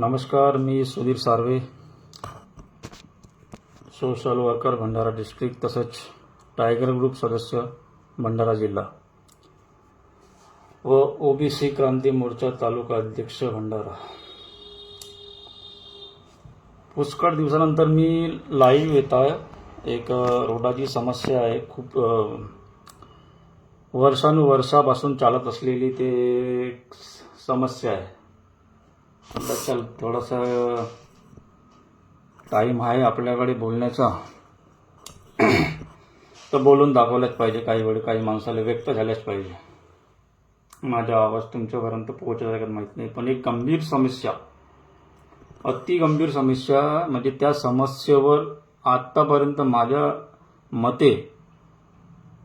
नमस्कार, मी Sudhir Sarve, social worker Bhandara district तसंच tiger group सदस्य भंडारा जिल्हा व ओबीसी क्रांती मोर्चा तालुका अध्यक्ष भंडारा. पुष्कळ दिवसानंतर मी लाईव्ह येत आहे. एक रोडाची समस्या आहे, खूप वर्षानुवर्षापासून चालत असलेली ते एक समस्या आहे. चल थोडासा टाईम आहे आपल्याकडे बोलण्याचा, तर बोलून दाखवल्याच पाहिजे. काही वेळ काही माणसाला व्यक्त झाल्याच पाहिजे. माझा आवाज तुमच्यापर्यंत पोहोचला का माहीत नाही, पण एक गंभीर समस्या, अति गंभीर समस्या, म्हणजे त्या समस्येवर आत्तापर्यंत माझ्या मते,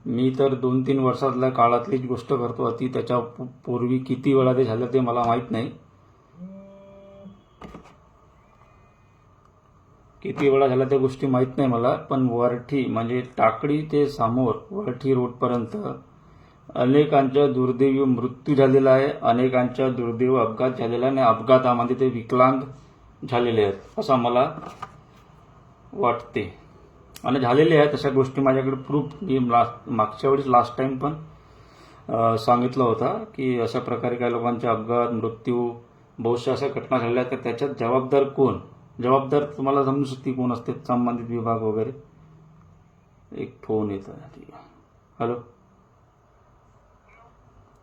मी तर 2-3 वर्षातल्या काळातलीच गोष्ट करतो, अति त्याच्या पूर्वी किती वेळा ते झालं ते मला माहीत नाही. किती वेळा झाला त्या गोष्टी माहीत नाही मला, पण वरठी म्हणजे टाकळी ते समोर वरठी रोडपर्यंत अनेकांच्या दुर्दैवी मृत्यू झालेला आहे, अनेकांच्या दुर्दैवी अपघात झालेला आहे आणि अपघातामध्ये ते विकलांग झालेले आहेत असं मला वाटते. आणि झालेले आहेत अशा गोष्टी माझ्याकडे प्रूफ. मी मागच्या वेळेस लास्ट टाइम पण सांगितलं होतं की अशा प्रकारे काही लोकांचे अपघात मृत्यू बहुशा अशा घटना झालेल्या आहेत. तर त्याच्यात जबाबदार कोण? जबाबदार तुम्हाला समजू शकते कोण असते, संबंधित विभाग वगैरे. एक फोन येत आहे. ठीक आहे, हॅलो,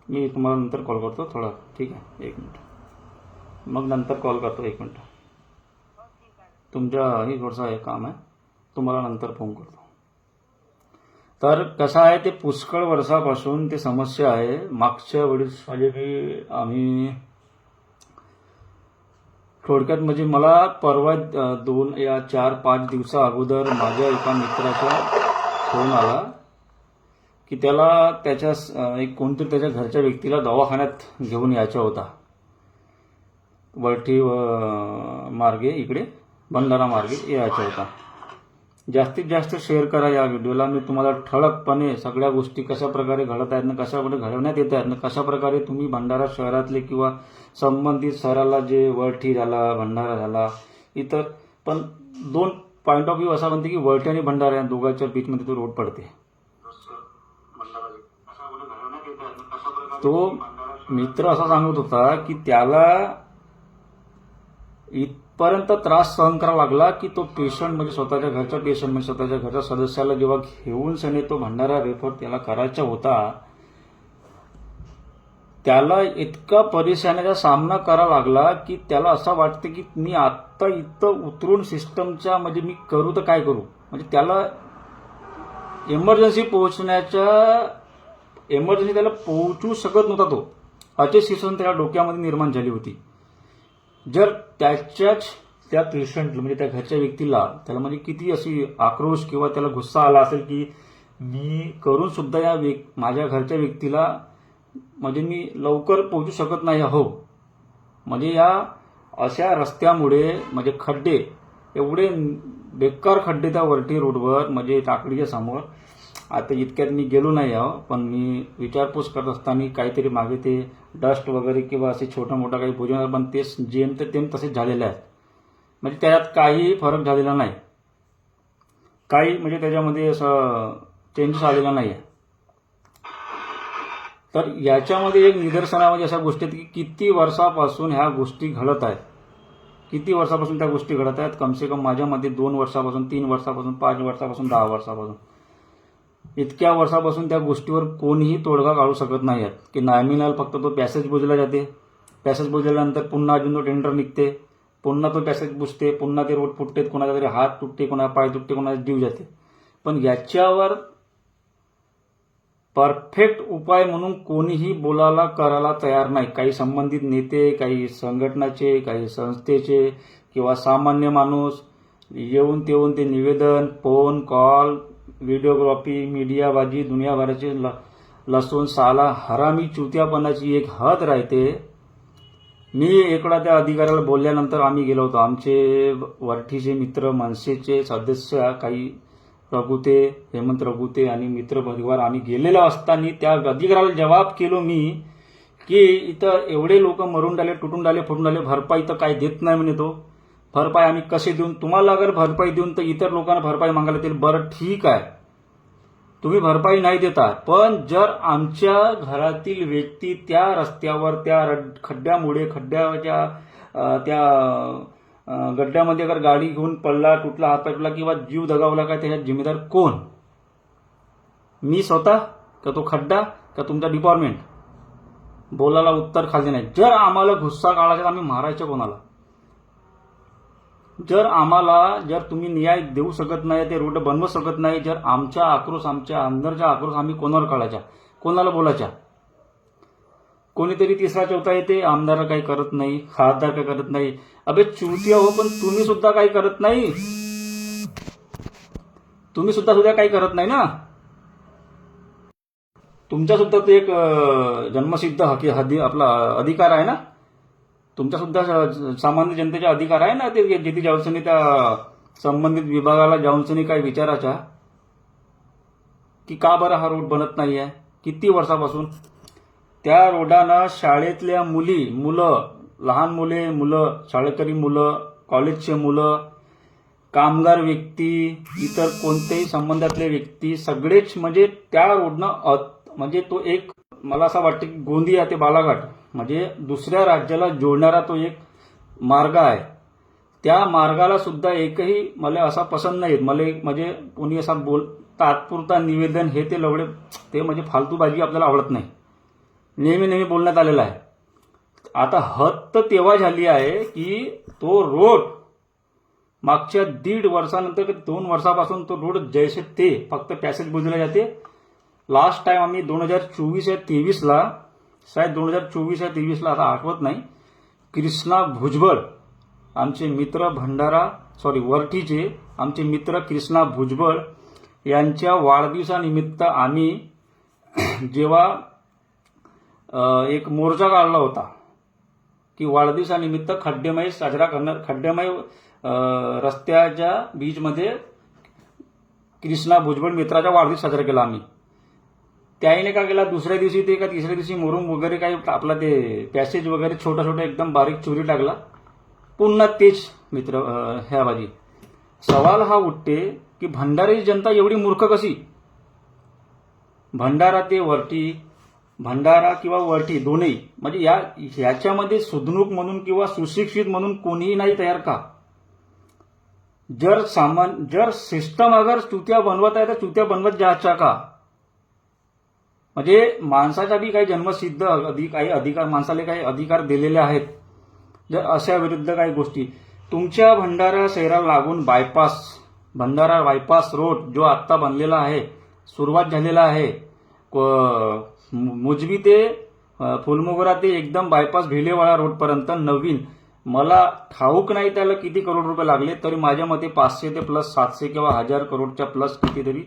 मी तुम्हाला नंतर कॉल करतो थोडा. ठीक आहे, 1 मिनिट, मग नंतर कॉल करतो. 1 मिनिट, तुमच्याही थोडंसं हे काम आहे, तुम्हाला नंतर फोन करतो. तर कसं आहे, ते पुष्कळ वर्षापासून ते समस्या आहे. मागच्या वेळेस म्हणजे की आम्ही थोडक्यात म्हणजे मला परवा 2 या 4-5 दिवसा अगोदर माझ्या एका मित्राचा फोन आला की त्याला त्याच्या एक कोणतरी त्याच्या घरच्या व्यक्तीला दवाखान्यात घेऊन यायचा होता, वरठी मार्गे, इकडे भंडारा मार्गे यायचा होता. जास्तीत जास्त शेअर करा या व्हिडिओला. मी तुम्हाला ठळकपणे सगळ्या गोष्टी कशा प्रकारे घडत आहेत ना, कशा प्रकारे घडवण्यात येत आहेत ना, कशा प्रकारे तुम्ही भंडारा शहरातले किंवा संबंधित शहराला जे वरठी झाला, भंडारा झाला, इतर पण 2 पॉईंट ऑफ व्ह्यू असा म्हणते की वरठी आणि भंडारा या दोघांच्या बीचमध्ये तो रोड पडते. तो मित्र असा सांगत होता की त्याला इथपर्यंत त्रास सहन करावा लागला की तो पेशंट म्हणजे स्वतःच्या घरचा पेशंट म्हणजे स्वतःच्या घरच्या सदस्याला जेव्हा घेऊन सने तो भंडारा रेफर त्याला करायचा होता, त्याला इतका परेशानीचा सामना करावा लागला की त्याला असं वाटतं की मी आत्ता इथं उतरून सिस्टमच्या म्हणजे मी करू तर काय करू. म्हणजे त्याला इमर्जन्सी त्याला पोहोचू शकत नव्हता. तो अशी सिच्युएशन त्याच्या डोक्यामध्ये निर्माण झाली होती. जर त्याच्याच त्या पेशंट म्हणजे त्या घरच्या व्यक्तीला त्याला म्हणजे किती अशी आक्रोश किंवा त्याला गुस्सा आला असेल की मी करून सुद्धा या माझ्या घरच्या व्यक्तीला म्हणजे मी लवकर पोहोचू शकत नाही हो. म्हणजे या अशा रस्त्यामुळे म्हणजे खड्डे, एवढे बेकार खड्डे त्या वरठी रोडवर म्हणजे टाकडीच्या समोर. आता इतक्यात मी गेलो नाही आहो, पण मी विचारपूस करत असताना काहीतरी मागे ते डस्ट वगैरे किंवा असे छोटा मोठा काही भोजन, पण ते जेम ते तेम तसेच झालेले आहेत. म्हणजे त्यात काही फरक झालेला नाही, काही म्हणजे त्याच्यामध्ये असं चेंजेस आलेला नाही आहे. तर याच्यामध्ये एक निदर्शनामध्ये अशा गोष्टी आहेत की किती वर्षापासून ह्या गोष्टी घडत आहेत, किती वर्षापासून त्या गोष्टी घडत आहेत. कमसे कम माझ्यामध्ये 2 वर्षापासून, 3 वर्षापासून, 5 वर्षापासून, 10 वर्षापासून, इतक्या वर्षापासून त्या गोष्टीवर कोणीही तोडगा काढू शकत नाही आहेत. की नॉमिनल फक्त तो पॅसेज बुजला जाते, पॅसेज बुजल्यानंतर पुन्हा अजून तो टेंडर निघते, पुन्हा तो पॅसेज बुजते, पुन्हा ते रोड फुटते, कोणाचा तरी हात तुटते, कोणाचा पाय तुटते, कोणाचा जीव जाते. पण याच्यावर परफेक्ट उपाय म्हणून कोणीही बोलायला करायला तयार नाही. काही संबंधित नेते, काही संघटनाचे, काही संस्थेचे किंवा सामान्य माणूस येऊन तेवून ते निवेदन, फोन कॉल, व्हिडिओग्राफी, मीडियाबाजी, दुनियाभराची लसूण साला हरामी चुत्यापणाची एक हद राहते. मी एकदा त्या अधिकाऱ्याला बोलल्यानंतर आम्ही गेलो होतो, आमचे वरठीचे मित्र, मनसेचे सदस्य, काही रघुते, हेमंत रघुते आणि मित्र परिवार, आम्ही गेलेलो असताना त्या अधिकाऱ्याला जवाब केलो मी की इथं एवढे लोक मरून राहिले, तुटून राहिले, फुटून राहिले, भरपाई तर काय देत नाही म्हणे तो. भरपाई आम्ही कसे देऊन, तुम्हाला अगर भरपाई देऊन तर इतर लोकांना भरपाई मागायला येतील. बरं ठीक आहे, तुम्ही भरपाई नाही देता, पण जर आमच्या घरातील व्यक्ती त्या रस्त्यावर त्या खड्ड्यामुळे खड्ड्याच्या त्या गड्ड्यामध्ये अगर गाडी घेऊन पडला, तुटला, हातपाय तुटला किंवा जीव दगावला, काय त्याच्यात जिम्मेदार कोण? मी स्वतः का तो खड्डा का तुमचा डिपार्टमेंट? बोलायला उत्तर खाली नाही. जर आम्हाला गुस्सा काढायचा आम्ही मारायचं कोणाला? जर तुम्ही न्याय देऊ शकत नाही, ते रोड बनवू शकत नाही, जर आमच्या आक्रोश, आमच्या अंदरचा आक्रोश आम्ही कोणावर काढायचा, कोणाला बोलायचा? कोणीतरी तिसरा चौथा येते, आमदार काही करत नाही, खासदार काही करत नाही. अबे चुतिया हो, पण तुम्ही सुद्धा काही करत नाही. तुम्ही सुद्धा काही करत नाही ना. तुमचा सुद्धा तो एक जन्मसिद्ध आपला अधिकार आहे ना. तुमचा सुद्धा सामान्य जनतेचा अधिकार आहे ना, ते जिथे जाऊन त्या संबंधित विभागाला जाऊन काय विचारायचा की का बरं हा रोड बनत नाही आहे. किती वर्षापासून त्या रोडानं शाळेतल्या मुलं, लहान मुलं, शाळकरी मुलं, कॉलेजचे मुलं, कामगार व्यक्ती, इतर कोणतेही संबंधातले व्यक्ती सगळेच म्हणजे त्या रोडनं म्हणजे तो एक मला असं वाटतं की गोंदिया ते बालाघाट म्हणजे दुसऱ्या राज्याला जोडणारा तो एक मार्ग आहे. त्या मार्गाला सुद्धा एकही मला असा पसंत नाही. मला म्हणजे कोणी असा तात्पुरता निवेदन हे ते लवडे ते म्हणजे फालतूबाजी आपल्याला आवडत नाही. नेहमी बोलण्यात आलेलं आहे. आता हद तर तेव्हा झाली आहे की तो रोड मागच्या 1.5 वर्षानंतर 2 वर्षापासून तो रोड जैसे ते फक्त पॅसेज बुजवले जाते. लास्ट टाइम आम्ही 2024 या 23ला शायद 2024 या 23ला आता आठवत नाही, कृष्णा भुजबळ आमचे मित्र वरठीचे आमचे मित्र कृष्णा भुजबळ यांच्या वाढदिवसानिमित्त आम्ही जेव्हा एक मोर्चा काढला होता की वाढदिवसानिमित्त खड्डेमय साजरा करणार, खड्डेमय रस्त्याच्या बीचमध्ये कृष्णा भुजबळ मित्राचा वाढदिवस साजरा केला आम्ही. त्याने का केला, दुसऱ्या दिवशी ते का तिसऱ्या दिवशी मुरुम वगैरे काही आपला ते पॅसेज वगैरे छोटा एकदम बारीक चोरी टाकला. पुन्हा तेच मित्र ह्या बाजी. सवाल हा उठते की भंडाराची जनता एवढी मूर्ख कशी? भंडारा किंवा वरठी दोन्ही म्हणजे याच्यामध्ये सुधनुक म्हणून किंवा सुशिक्षित म्हणून कोणीही नाही तयार का? जर सिस्टम अगर चुत्या बनवत आहे तर चुत्या बनवत जायच्या का? म्हणजे माणसाचा बी काही जन्मसिद्ध काही अधिकार, माणसाला काही अधिकार दिलेले आहेत. जर अशा विरुद्ध काही गोष्टी तुमच्या भंडारा शहराला लागून भंडारा बायपास रोड जो आत्ता बनलेला आहे, सुरुवात झालेला आहे, मुजबी ते फुलमोगरा ते एकदम बायपास भिलेवाडा रोडपर्यंत नवीन, मला ठाऊक नाही त्याला किती करोड रुपये लागले, तरी माझ्या मते 500 ते प्लस 700 किंवा 1000 करोडच्या प्लस कितीतरी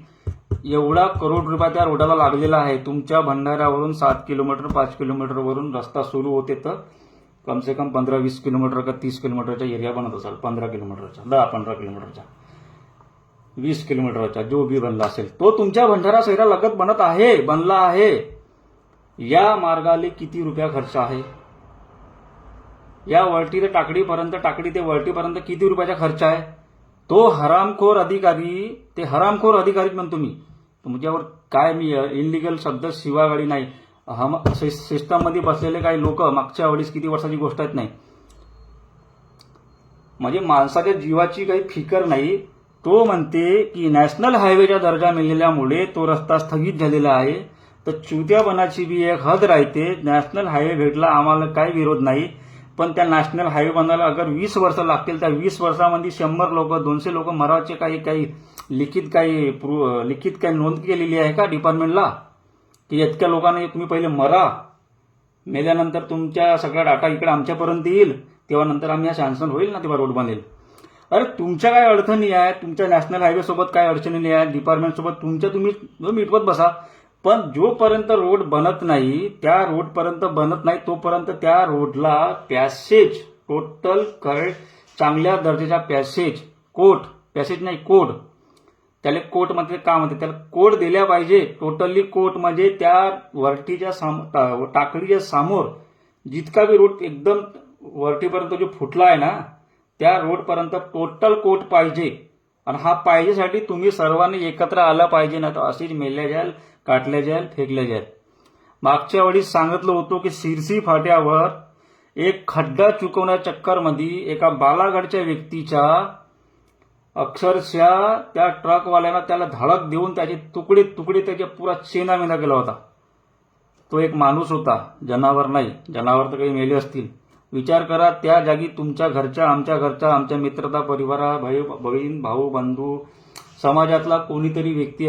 एवढा करोड रुपये त्या रोडाला लागलेला आहे. तुमच्या भंडाऱ्यावरून 7 किलोमीटर 5 किलोमीटरवरून रस्ता सुरू होते तर कम से कम 15-20 किलोमीटर का 30 किलोमीटरचा एरिया बनत असेल. 15 किलोमीटरचा, 10-15 किलोमीटरचा, 20 किलोमीटरचा जो बी बनला असेल तो तुमच्या भंडारा शहरालगत बनला आहे. या मार्गाले किती रुपया खर्च आहे? या वळटी ते टाकडी ते वळटीपर्यंत किती रुपयाचा खर्च आहे? तो हरामखोर अधिकारी म्हणतो मी. तुमच्यावर काय मी इनलिगल शब्द शिवागाडी नाही. सिस्टममध्ये बसलेले काही लोक मागच्या 2.5 किती वर्षाची गोष्ट आहेत नाही, म्हणजे माणसाच्या जीवाची काही फिकर नाही. तो म्हणते की नॅशनल हायवेचा दर्जा मिळाल्यामुळे तो रस्ता स्थगित झालेला आहे. तर चुत्यापणाची बी एक हद राहते. नॅशनल हायवे भेटला आम्हाला काही विरोध नाही, पण त्या नॅशनल हायवे बनायला अगर 20 वर्ष लागतील, त्या 20 वर्षामध्ये 100 लोक 200 लोक मरावाचे काही लिखित काही नोंद केलेली आहे का डिपार्टमेंटला की इतक्या लोकांना तुम्ही पहिले मरा, मेल्यानंतर तुमच्या सगळा डाटा इकडे आमच्यापर्यंत येईल, तेव्हा नंतर आम्ही सँक्शन होईल ना, तेव्हा रोड बनेल. अरे तुमच्या काय अडचणी आहे, तुमच्या नॅशनल हायवे सोबत काय अडचणी नाही आहे, डिपार्टमेंट सोबत तुम्ही मिटवत बसा. पण जोपर्यंत रोड बनत नाही, तोपर्यंत त्या रोडला पॅसेज टोटल करेक्ट चांगल्या दर्जाचा पॅसेज कोड त्याला कोट म्हणते का म्हणते, त्याला कोट दिल्या पाहिजे. टोटली कोट म्हणजे त्या वरटीच्या टाकडीच्या समोर जितका बी रोड एकदम वरटीपर्यंत जो फुटला आहे ना, त्या रोडपर्यंत टोटल कोट पाहिजे. आणि हा पाहिजेसाठी तुम्ही सर्वांनी एकत्र आला पाहिजे, ना तर अशीच मेल्या जाल, काटल्या जाल, फेकल्या जाल. मागच्या वेळी सांगितलं होतं की सिरसी फाट्यावर एक खड्डा चुकवण्या चक्करमध्ये एका बालागडच्या व्यक्तीच्या अक्षरशः त्या ट्रकवाल्यानं त्याला धडक देऊन त्याचे तुकडे तुकडे त्याच्या पुरा चेनामेना केला होता. तो एक माणूस होता, जनावर नाही. जनावर तर काही मेले असतील. विचार करा, त्या जागी तुमच्या घरच्या, आमच्या मित्रता, परिवारा, बहीण, भाऊ, बंधू, समाजातला कोणीतरी व्यक्ती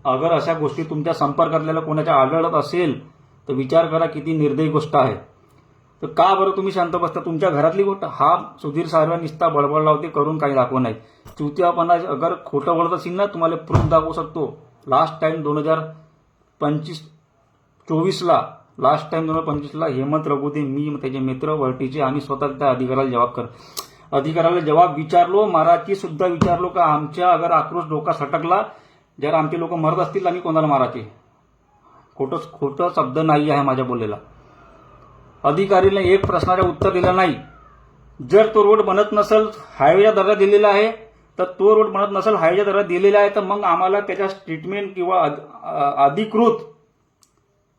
अगर अशा गोष्टी तुमच्या संपर्कातल्या कोणाच्या आढळत असेल तर विचार करा किती निर्दयी गोष्ट आहे. तर का बरं तुम्ही शांत बसता? तुमच्या घरातली गोष्ट. हा सुधीर साहेब निस्ता बडबडला होते, करून काही दाखवू नाही. चुत्यापणा अगर खोटं बोलत असेल ना, तुम्हाला प्रूफ दाखवू शकतो. लास्ट टाइम 2024ला हेमंत रघुदे, मी त्याचे मित्र वरटीचे, आम्ही स्वतः त्या अधिकाऱ्याला जवाब विचारलो. महाराजची सुद्धा विचारलो का आमच्या अगर आक्रोश डोका सटकला, जर आमचे लोक मरत असतील आम्ही कोणाला मारायचे. खोटं शब्द नाही आहे माझ्या बोललेला. अधिकारीने एक प्रश्नाचं उत्तर दिलं नाही. जर तो रोड बनत नसेल, हायवेचा दर्जा दिलेला आहे, तर तो रोड बनत नसेल, हायवेचा दर्जा दिलेला आहे, तर मग आम्हाला त्याच्या ट्रीटमेंट किंवा अधिकृत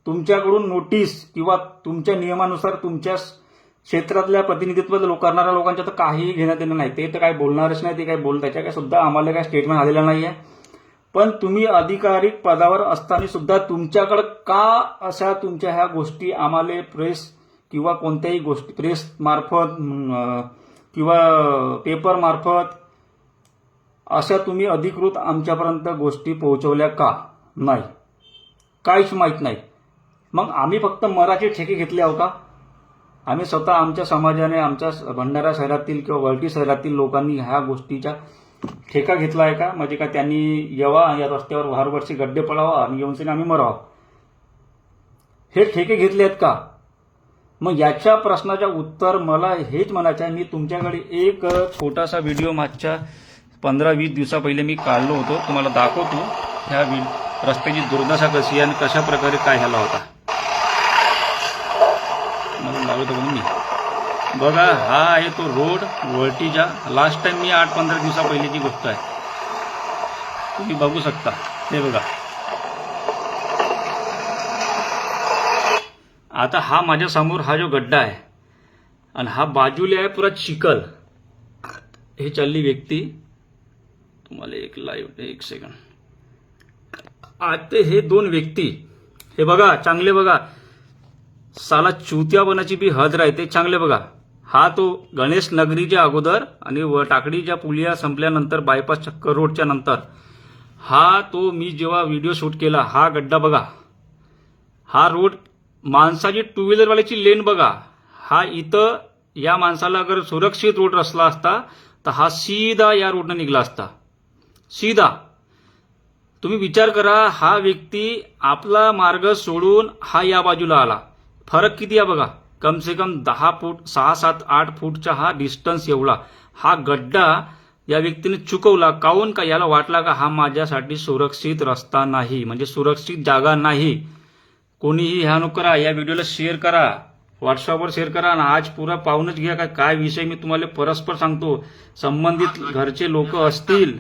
तुमच्याकडून नोटीस किंवा तुमच्या नियमानुसार तुमच्या क्षेत्रातल्या प्रतिनिधित्व करणाऱ्या लोकांच्या तर काही घेण्यात येणार नाही. ते तर काय बोलणारच नाही. ते काय त्याच्या काय सुद्धा आम्हाला काय स्टेटमेंट आलेलं नाही आहे. पण तुम्ही अधिकारिक पदावर असताना सुद्धा तुमच्याकडे का अशा तुमच्या ह्या गोष्टी आम्हाला प्रेस किंवा कोणत्याही गोष्टी प्रेस मार्फत किंवा पेपर मार्फत अशा तुम्ही अधिकृत आमच्यापर्यंत गोष्टी पोहोचवल्या का नाही? काहीच माहीत नाही. मग आम्ही फक्त मराठी ठेके घेतले आहो का? आम्ही स्वतः आमच्या समाजाने, आमच्या भंडारा शहरातील किंवा वरटी शहरातील लोकांनी ह्या गोष्टीचा ठेका घेतला आहे का? म्हणजे का त्यांनी येवा या रस्त्यावर वारवर्षी गड्डे पडावा आणि येऊन आम्ही मरावा, हे ठेके घेतले आहेत का? मग याच्या प्रश्नाचं उत्तर मला हेच म्हणायचं आहे. मी तुमच्याकडे एक छोटासा व्हिडिओ मागच्या 15-20 दिवसा पहिले मी काढलो होतो, तुम्हाला दाखवतो. ह्या रस्त्याची दुर्दशा कशी आणि कशा प्रकारे काय झाला होता. मला लावतो म्हणून मी बघा, हा आहे तो रोड वरटीचा. लास्ट टाइम मी 8-15 दिवसा पहिलीची गोष्ट आहे, तुम्ही बघू शकता. हे बघा, आता हा माझ्या समोर हा जो गड्डा आहे आणि हा बाजूला आहे पुरा चिखल. हे चालली व्यक्ती, तुम्हाला एक सेकंड. आता हे दोन व्यक्ती, हे बघा चांगले बघा, साला चुत्यापणाची बी हद राहते. चांगले बघा, हा तो गणेश नगरीच्या अगोदर आणि टाकडीच्या पुलिया संपल्यानंतर बायपास चक्कर रोडच्या नंतर हा तो मी जेव्हा व्हिडिओ शूट केला, हा गड्डा बघा. हा रोड माणसाची टू व्हीलरवाल्याची लेन बघा. हा इथं या माणसाला अगर सुरक्षित रोड रचला असता तर हा सीधा या रोडने निघला असता, सीधा. तुम्ही विचार करा, हा व्यक्ती आपला मार्ग सोडून हा या बाजूला आला. फरक किती आहे बघा, कम से कम 10 फूट, 6-7-8 फूटचा हा डिस्टन्स एवढा. हा गड्डा या व्यक्तीने चुकवला. काऊन का? याला वाटला का हा माझ्यासाठी सुरक्षित रस्ता नाही, म्हणजे सुरक्षित जागा नाही. कोणीही ह्या नको करा, या व्हिडिओला शेअर करा, व्हॉट्सअपवर शेअर करा आणि आज पुरा पाहूनच घ्या काय विषय मी तुम्हाला परस्पर सांगतो. संबंधित घरचे लोक असतील,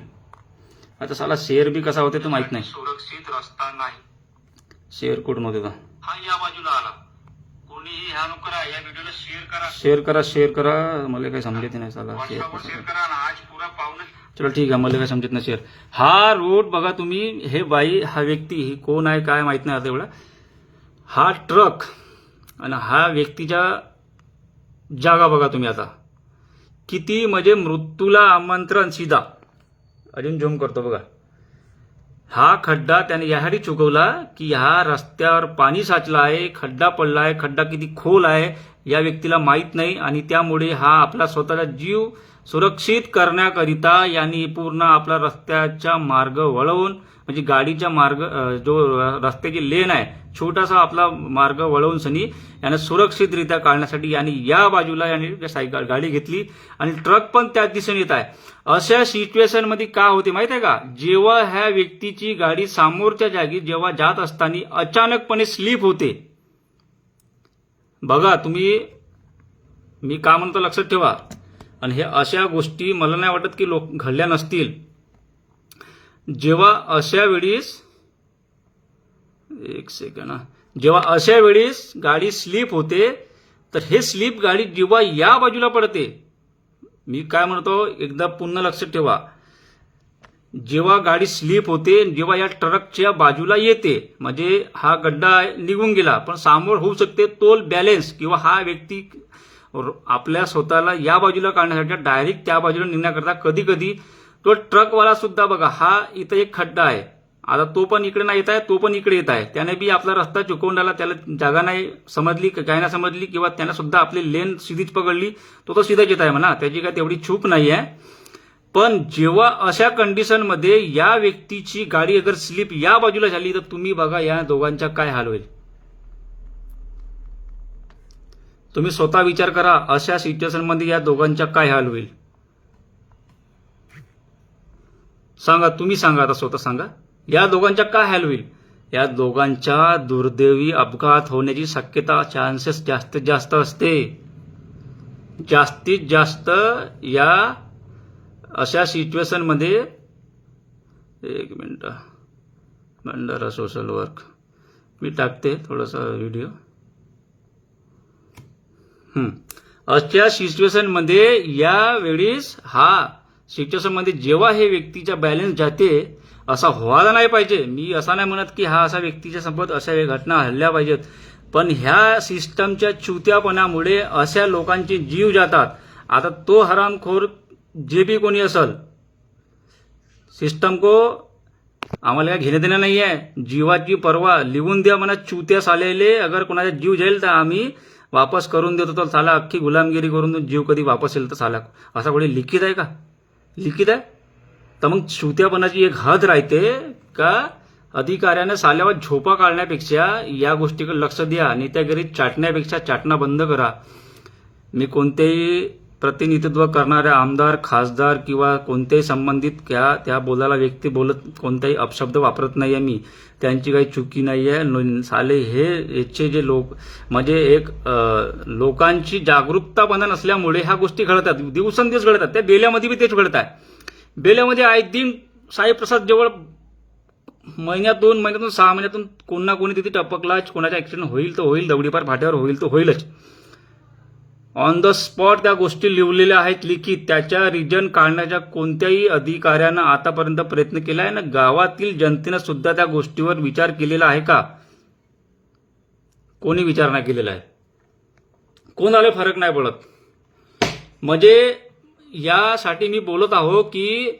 आता साला शेअर बी कसा होते तर माहित नाही. सुरक्षित रस्ता नाही, शेअर कुठून होते तर हा या बाजूला आला. कोणीही ह्या नको करा, या व्हिडिओला शेअर करा. मला काही समजत नाही साला. शेअर करा आज पुरा पाहूनच. चलो ठीक आहे, मला काही समजत नाही. शेअर हा रोड बघा तुम्ही. हे बाई, हा व्यक्ती ही कोण आहे काय माहित नाही आता एवढा. हा ट्रक आणि हा व्यक्तीच्या जागा बघा तुम्ही. आता किती म्हणजे मृत्यूला आमंत्रण सीधा. अजून झूम करतो बघा. हा खड्डा त्याने यासाठी चुकवला की ह्या रस्त्यावर पाणी साचलं आहे, खड्डा पडला आहे. खड्डा किती खोल आहे या व्यक्तीला माहीत नाही आणि त्यामुळे हा आपला स्वतःचा जीव सुरक्षित करण्याकरिता यांनी पूर्ण आपला रस्त्याचा मार्ग वळवून, म्हणजे गाडीचा मार्ग जो रस्त्याची लेन आहे छोटासा आपला मार्ग वळवून सनी याने सुरक्षितरित्या काढण्यासाठी यांनी या बाजूला यांनी सायकल गाडी घेतली आणि ट्रक पण त्याच दिशेने येत आहे. अशा सिच्युएशन मध्ये काय होते माहित आहे का, जेव्हा ह्या व्यक्तीची गाडी समोरच्या जागी जेव्हा जात असताना अचानकपणे स्लिप होते. बघा तुम्ही, मी का म्हणतो लक्षात ठेवा. आणि हे अशा गोष्टी मला नाही वाटत की लोक घडल्या नसतील. जेव्हा अशा वेळेस एक सेकंड, जेव्हा अशा वेळेस गाडी स्लिप होते तर हे स्लिप गाडी जेव्हा या बाजूला पडते, मी काय म्हणतो एकदा पुन्हा लक्षात ठेवा, जेव्हा गाडी स्लिप होते, जेव्हा या ट्रकच्या बाजूला येते, म्हणजे हा गड्डा निघून गेला पण समोर होऊ शकते तोल बॅलेन्स, किंवा हा व्यक्ती आपल्या स्वतःला या बाजूला काढण्यासाठी डायरेक्ट त्या बाजूला निघण्याकरता कधी कधी तो ट्रकवाला सुद्धा, बघा हा इथं एक खड्डा आहे, आता तो पण इकडे नाही येत आहे, तो पण इकडे येत आहे, त्याने बी आपला रस्ता चुकवून राहिला, त्याला जागा नाही समजली, काय नाही समजली, किंवा त्याने सुद्धा आपली लेन सीधीच पकडली, तो सीधाच येत आहे म्हणा, त्याची काय तेवढी चूक नाही आहे. पण जेव्हा अशा कंडिशनमध्ये या व्यक्तीची गाडी अगर स्लिप या बाजूला झाली तर तुम्ही बघा या दोघांचा काय हाल होईल. तुम्ही स्वतः विचार करा, अशा सिच्युएशनमध्ये या दोघांचा काय हाल होईल सांगा. तुम्ही सांगा, आता स्वतः सांगा, या दोघांचा काय हाल होईल. या दोघांच्या दुर्दैवी अपघात होण्याची शक्यता, चान्सेस जास्तीत जास्त असते. जास्तीत जास्त या अशा सिच्युएशनमध्ये, एक मिनिट, भंडारा सोशल वर्क मी टाकते थोडासा व्हिडिओ. अशा सिच्युएशनमध्ये या वेळेस हा सिच्युएशनमध्ये जेव्हा हे व्यक्तीचा बॅलन्स जाते, असा व्हायला नाही पाहिजे. मी असा नाही म्हणत की हा असा व्यक्तीच्या सोबत अशा घटना घडल्या पाहिजेत, पण ह्या सिस्टमच्या चुत्यापणामुळे अशा लोकांचे जीव जातात. आता तो हरामखोर जे बी कोणी असल, सिस्टम को आम्हाला काय घेणं देणं नाही आहे, जीवाची पर्वा लिहून द्या म्हणा, चुत्या सालेले अगर कोणाचा जीव जाईल तर आम्ही वापस करून देतो, तर साला अख्खी गुलामगिरी करून जीव कधी वापस येईल तर साला, असा कोणी लिखित आहे का? लिखित आहे तर मग चुत्यापणाची एक हद राहते का. अधिकाऱ्याने साल्यावर झोपा काढण्यापेक्षा या गोष्टीकडे लक्ष द्या, नेत्यागिरी चाटण्यापेक्षा चाटणं बंद करा. मी कोणतेही प्रतिनिधित्व करणाऱ्या आमदार, खासदार किंवा कोणत्याही संबंधित त्या बोलायला व्यक्ती बोलत कोणताही अपशब्द वापरत नाही आहे. मी त्यांची काही चुकी नाही आहे. साले हे याचे जे लोक, म्हणजे एक लोकांची जागरूकतापणा नसल्यामुळे ह्या गोष्टी घडतात, दिवसेंदिवस घडतात. त्या बेल्यामध्ये बी तेच घडत आहे. बेल्यामध्ये आय दिन साईप्रसाद जवळ महिन्यातून 6 महिन्यातून कोण ना कोणी तिथे टपकलाच, कोणाचा ऍक्सिडेंट होईल तर होईल, दवडीपार फाट्यावर होईल तर होईलच. ऑन द स्पॉट त्या गोष्टी लिहिलेल्या आहेत लिखित. त्याच्या रिजन काढण्याच्या कोणत्याही अधिकाऱ्यानं आतापर्यंत प्रयत्न केला आहे ना, गावातील जनतेनं सुद्धा त्या गोष्टीवर विचार केलेला आहे का? कोणी विचार नाही केलेला आहे. कोणाला फरक नाही पडत. म्हणजे यासाठी मी बोलत आहो की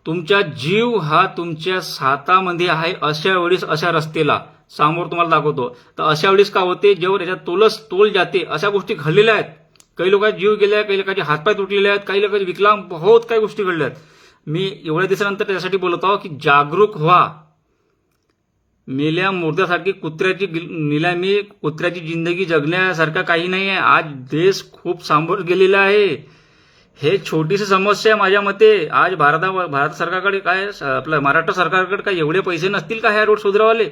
तुमचा जीव हा तुमच्या हातामध्ये आहे. अशा वेळेस अशा रस्त्याला समोर तुम्हाला दाखवतो, तर अशा वेळेस का होते, जेव्हा त्याच्यात तोल जाते, अशा गोष्टी घडलेल्या आहेत. काही लोकांचे जीव गेले आहेत, काही लोकांचे हातपाय तुटलेले आहेत, काही लोकांचे विकलांग, बहुत काही गोष्टी घडल्या आहेत. मी एवढ्या दिवसानंतर त्यासाठी बोलत आहो की जागरूक व्हा. मेल्या मुर्द्यासारखी कुत्र्याची निलामी, कुत्र्याची जिंदगी जगण्यासारखा काही नाही आहे. आज देश खूप समोर गेलेला आहे. हे छोटीशी समस्या माझ्या मते. आज भारत सरकारकडे काय, आपलं महाराष्ट्र सरकारकडे काय एवढे पैसे नसतील का ह्या रोड सुधारावाले?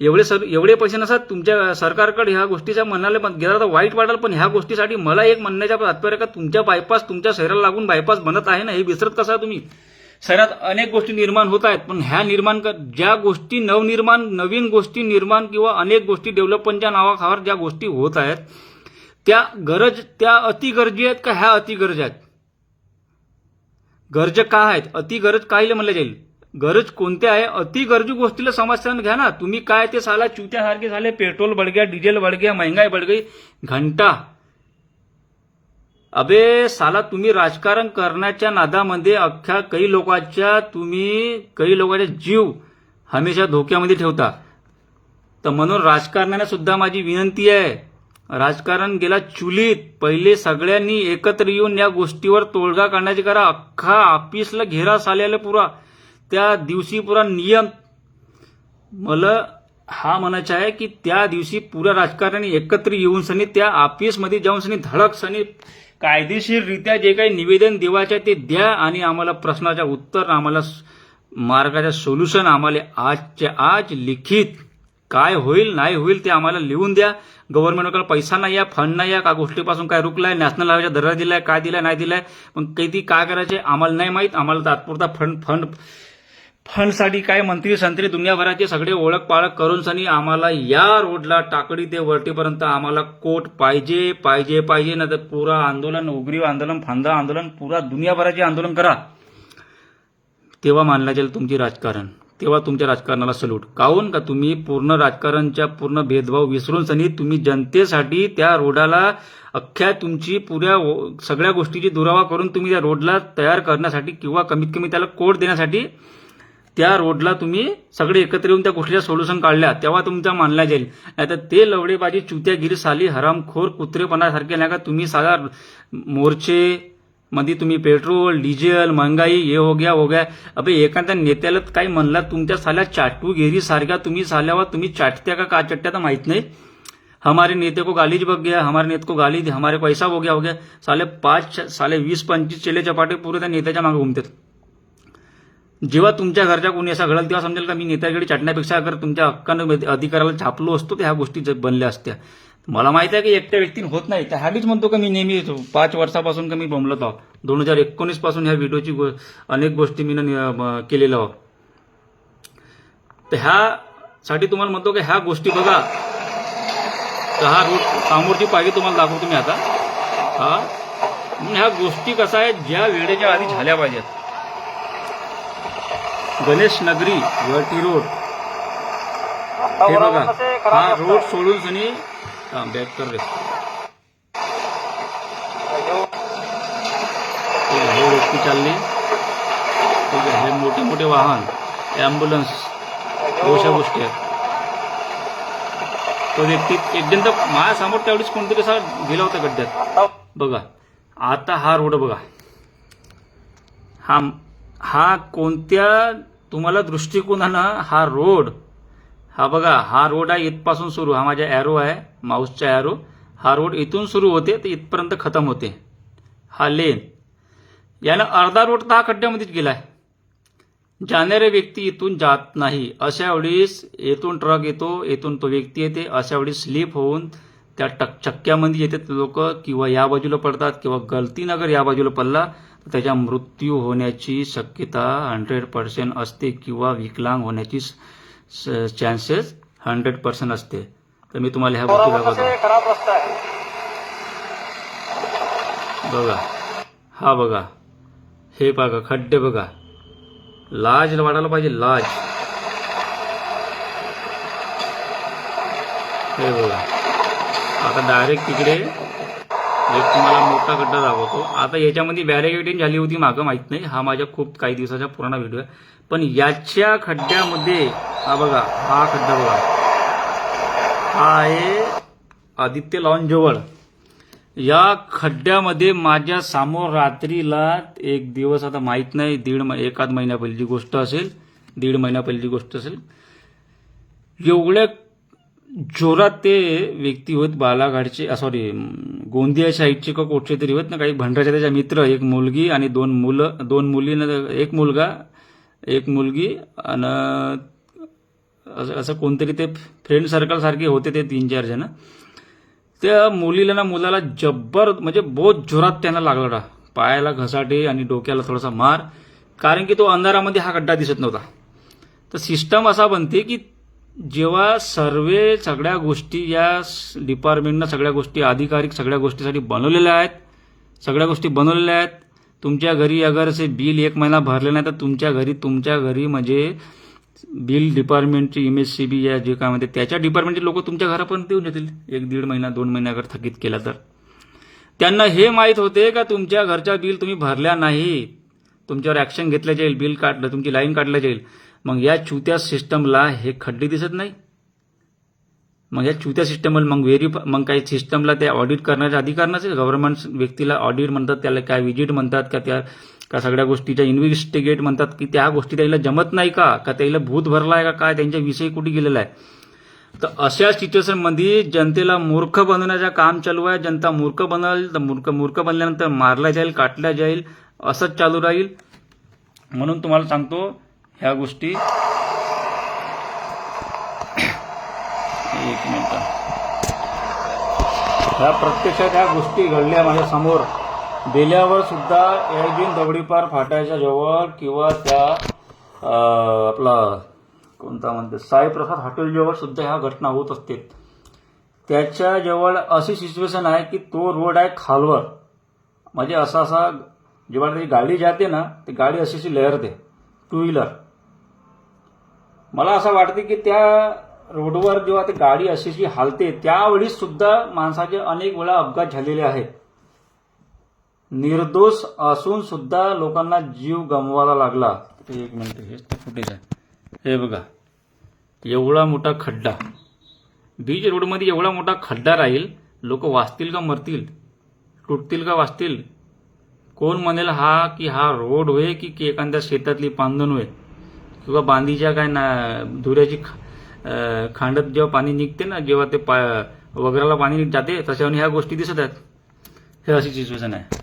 एवढे पैसे नसतात तुमच्या सरकारकडे. ह्या गोष्टीच्या म्हणाले गेला तर वाईट वाटेल, पण ह्या गोष्टीसाठी मला एक म्हणण्याच्या तात्पर्य का तुमच्या बायपास, तुमच्या शहराला लागून बायपास बनत आहे ना, हे विसरत कसं तुम्ही? शहरात अनेक गोष्टी निर्माण होत आहेत, पण ह्या ज्या गोष्टी नवीन गोष्टी निर्माण किंवा अनेक गोष्टी डेव्हलपमेंटच्या नावाखावर ज्या गोष्टी होत आहेत, त्या अतिगरजी आहेत का ह्या अतिगरज आहेत? गरज काय आहेत? अतिगरज कायले म्हणलं जाईल? गरज कोणत्या आहे? अतिगरजू गोष्टीला समस्या घ्या ना तुम्ही. काय ते साला चुत्यासारखे झाले, पेट्रोल बढ़ गया, डिझेल बढ़ गया, महंगाई बढ़ गई, घंटा. अबे साला तुम्ही राजकारण करण्याच्या नादामध्ये अख्ख्या काही लोकांच्या जीव हमेशा धोक्यामध्ये ठेवता. तर म्हणून राजकारण्याने सुद्धा माझी विनंती आहे राजकारण गेला चुलीत. पहिले सगळ्यांनी एकत्र येऊन या गोष्टीवर तोडगा काढण्याची करा. अख्खा ऑफिसला घेरा साल्याला पुरा त्या दिवशी पुरा नियम. मला हा म्हणायचं आहे की त्या दिवशी पुऱ्या राजकारणी एकत्र येऊन सनी त्या ऑफिसमध्ये जाऊन सनी धडक सनी कायदेशीररित्या जे काही निवेदन देवाचे ते द्या आणि आम्हाला प्रश्नाच्या उत्तर, आम्हाला मार्गाच्या सोल्युशन आम्हाला आजच्या आज लिखित काय होईल नाही होईल ते आम्हाला लिहून द्या. गव्हर्नमेंटकडे पैसा नाही आहे, फंड नाही आहे, का गोष्टीपासून काय रुकलाय, नॅशनल हायवेचा दर्जा दिलाय, काय दिलाय नाही दिलाय, मग किती काय करायचे आम्हाला नाही माहीत. आम्हाला तात्पुरता फंडसाठी काय मंत्री संत्री दुनियाभराचे सगळे ओळख पाळख करून सनी आम्हाला या रोडला टाकडी ते वरटीपर्यंत आम्हाला कोर्ट पाहिजे पाहिजे पाहिजे. ना तर पुरा आंदोलन, उग्रीव आंदोलन, फांदा आंदोलन, पुरा दुनियाभराचे आंदोलन करा. तेव्हा मानला जाईल तुमची राजकारण. तेव्हा तुमच्या राजकारणाला सल्यूट. काहून का तुम्ही पूर्ण राजकारणच्या पूर्ण भेदभाव विसरून सनी तुम्ही जनतेसाठी त्या रोडाला अख्ख्या तुमची पुऱ्या सगळ्या गोष्टीची दुरावा करून तुम्ही त्या रोडला तयार करण्यासाठी किंवा कमीत कमी त्याला कोर्ट देण्यासाठी त्या रोडला तुम्ही सगळे एकत्र येऊन त्या गोष्टीचा सोल्युशन काढल्या. तेव्हा तुमचा मानला जाईल. नाहीतर ते लवडेबाजी, चुत्यागिरी, साली, हरामखोर, कुत्रेपणासारखे नाही का तुम्ही साधा मोर्चे मध्ये तुम्ही पेट्रोल, डिझेल, महंगाई हे हो गया. अबे एखाद्या नेत्याला काही म्हणला तुमच्या साल्या चाटूगिरी सारख्या तुम्ही साल्यावर तुम्ही चाटत्या का चट्ट्या तर माहित नाही. हमारे नेते को गाली बग गया, हमारे नेते को गाली, हमारे को ऐसा हो गया. साले 20-25 चेले चपाटे पुरे त्या नेत्याच्या मागे घुमतात. जेव्हा तुमच्या घरच्या कोणी असा घडल तेव्हा समजेल का मी नेत्याकडे चटण्यापेक्षा अगर तुमच्या हक्कानं अधिकाराला छापलो असतो तर ह्या गोष्टी बनल्या असत्या. मला माहिती आहे की एकट्या व्यक्तीने होत नाही. त्या हॅबिट म्हणतो का मी नेहमी 5 वर्षापासून का मी बोंबलत आहो. 2019 पासून ह्या व्हिडिओची अनेक गोष्टी मी केलेल्या आहो. तर ह्यासाठी तुम्हाला म्हणतो की ह्या गोष्टी बघा. तर हा रोड समोरची पाहिजे तुम्हाला दाखवतो मी आता. ह्या गोष्टी कसा आहे ज्या वेळेच्या आधी झाल्या पाहिजेत. गणेश नगरी वरटी रोड हे बघा. हा रोड सोडून सनी बॅक कर रे. हे व्यक्ती चालली, ठीक आहे. हे मोठे मोठे वाहन, ॲम्ब्युलन्स, अशा गोष्टी आहेत. तो व्यक्ती एकदम तर माझ्यासमोर तेवढीच कोणतरी असा गेला होता गड्ड्यात. बघा आता हा रोड बघा. हा कोणत्या तुम्हाला दृष्टिकोनानं हा रोड, हा बघा हा रोड आहे इथपासून सुरू. हा माझ्या ॲरो आहे, माऊसचा ॲरो. हा रोड इथून सुरू होते तर इथपर्यंत खतम होते. हा लेन यानं अर्धा रोड तर हा खड्ड्यामध्येच गेलाय. जाणारे व्यक्ती इथून जात नाही. अशा वेळेस येथून ट्रक येतो, येथून तो व्यक्ती येते. अशा वेळेस स्लिप होऊन त्या चक्क्यामध्ये येतात लोक, किंवा या बाजूला पडतात, किंवा गलतीनं अगर या बाजूला पडला तर त्याचा मृत्यू होण्याची शक्यता 100% असते, किंवा विकलांग होण्याची चान्सेस 100% असते. तर मी तुम्हाला ह्या गोष्टी दाखवतो. बघा हा बघा, हे बघा खड्डे बघा. लाज वाढायला पाहिजे, लाज. हे बघा आता डायरेक्ट तिकडे एक तुम्हाला मोठा खड्डा दाखवतो. आता याच्यामध्ये बॅरिकेडिंग झाली होती मागं, माहित नाही. हा माझ्या खूप काही दिवसाचा पुराणा व्हिडिओ आहे. पण याच्या खड्ड्यामध्ये हा बघा, हा खड्डा बघा, हा आहे आदित्य लॉन जवळ. या खड्ड्यामध्ये माझ्या समोर रात्रीला एक दिवस, आता माहित नाही, एकाच महिन्या पहिलीची गोष्ट असेल, 1.5 महिन्या पहिलीची गोष्ट असेल, एवढ्या जोरात ते व्यक्ती होत बालाघाटचे, सॉरी गोंदिया साईडचे का कोठचे तरी होत ना, काही भंडारचे त्याच्या मित्र, एक मुलगी आणि 2 मुलं, 2 मुली, एक मुलगा, एक मुलगी, आणि असं कोणतरी ते फ्रेंड सर्कल सारखे होते ते 3-4 जण. त्या मुलीला ना मुलाला जब्बर म्हणजे बहुत जोरात त्यांना लागला, पायाला घसाटे आणि डोक्याला थोडासा मार. कारण की तो अंधारामध्ये हा खड्डा दिसत नव्हता. तर सिस्टम असा बनते की जेव्हा सगळ्या गोष्टी या डिपार्टमेंटनं सगळ्या गोष्टी अधिकारिक सगळ्या गोष्टीसाठी बनवलेल्या आहेत, सगळ्या गोष्टी बनवलेल्या आहेत. तुमच्या घरी अगर असे बिल 1 महिना भरले नाही तर तुमच्या घरी म्हणजे बिल डिपार्टमेंटची MSCB या जे काय म्हणते त्याच्या डिपार्टमेंटचे लोक तुमच्या घरापर्यंत येऊन येतील 1-1.5 महिना 2 महिने अगर थकीत केला तर. त्यांना हे माहीत होते का तुमच्या घरच्या बिल तुम्ही भरल्या नाही, तुमच्यावर ॲक्शन घेतल्या जाईल, बिल काढलं, तुमची लाईन काढल्या जाईल. मग या चुत्या सिस्टमला हे खड्डे दिसत नाही. मग या चुत्या सिस्टमला मग काही सिस्टमला त्या ऑडिट करण्याचा अधिकार नसेल. गव्हर्नमेंट व्यक्तीला ऑडिट म्हणतात, त्याला काय व्हिजिट म्हणतात का सगळ्या गोष्टीच्या इन्व्हेस्टिगेट म्हणतात, की त्या गोष्टी त्याला जमत नाही का त्याला भूत भरला आहे का काय, त्यांच्या विषयी कुठे गेलेला आहे. तर अशा सिच्युएशनमध्ये जनतेला मूर्ख बनवण्याचं काम चालू आहे. जनता मूर्ख बनल तर मूर्ख बनल्यानंतर मारला जाईल, काटल्या जाईल, असंच चालू राहील. म्हणून तुम्हाला सांगतो ह्या गोष्टी एक मिनिट, ह्या प्रत्यक्षात ह्या गोष्टी घडल्या माझ्या समोर. बेल्यावर सुद्धा एअरजिन दगडीपार फाटायच्या जवळ किंवा त्या आपला कोणता म्हणते साईप्रसाद हॉटेल जवळ सुद्धा ह्या घटना होत असते. त्याच्या जवळ अशी सिच्युएशन आहे की तो रोड आहे खालवर, म्हणजे असा जेव्हा ती गाडी जाते ना, ती गाडी अशी लहरते, टू व्हीलर. मला असं वाटते की त्या रोडवर जेव्हा ती गाडी अशी हालते त्यावेळी सुद्धा माणसाचे अनेक वेळा अपघात झालेले आहेत. निर्दोष असून सुद्धा लोकांना जीव गमवावा लागला. एक मिनिट, हेच तर फुटेज आहे. हे बघा, एवढा मोठा खड्डा बीच रोडमध्ये, एवढा मोठा खड्डा राहील, लोक वाचतील का मरतील, तुटतील का वाचतील? कोण म्हणेल की हा रोड होय की एखाद्या शेतातली पांदण होय किंवा बांधीच्या काय ना धुऱ्याची खांडत जेव्हा पाणी निघते ना, जेव्हा ते वगैरेला पाणी जाते तशावर ह्या गोष्टी दिसत आहेत. हे अशी सिच्युएशन आहे.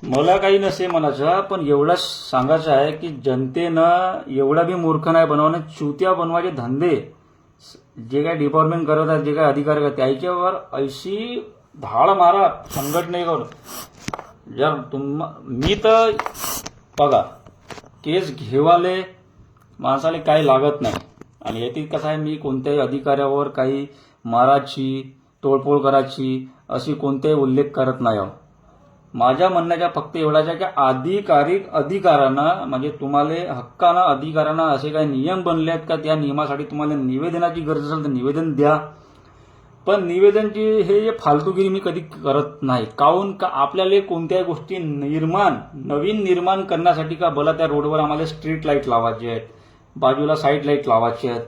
मला काही नसे म्हणायचं, पण एवढंच सांगायचं आहे की जनतेनं एवढा बी मूर्ख नाही बनवणं. चुत्या बनवायचे धंदे जे काय डिपार्टमेंट करत आहेत, जे काय अधिकारी करत, त्याच्यावर अशी धाड मारा संघटनेवर. जर मी तर बघा, केस घेवाले माणसाला काही लागत नाही. आणि यातील कसं आहे, मी कोणत्याही अधिकाऱ्यावर काही माराची, तोडफोड करायची अशी कोणताही उल्लेख करत नाही आहोत. माझ्या म्हणण्याच्या फक्त एवढाच आहे की अधिकारांना म्हणजे तुम्हाला हक्कानं अधिकारांना असे काही नियम बनले आहेत का, त्या नियमासाठी तुम्हाला निवेदनाची गरज असेल तर निवेदन द्या. पण निवेदनची हे फालतूगिरी मी कधी करत नाही. काहून का आपल्याला कोणत्याही गोष्टी नवीन निर्माण करण्यासाठी का भला त्या रोडवर आम्हाला स्ट्रीट लाईट लावायचे आहेत, बाजूला साईड लाईट लावायचे आहेत,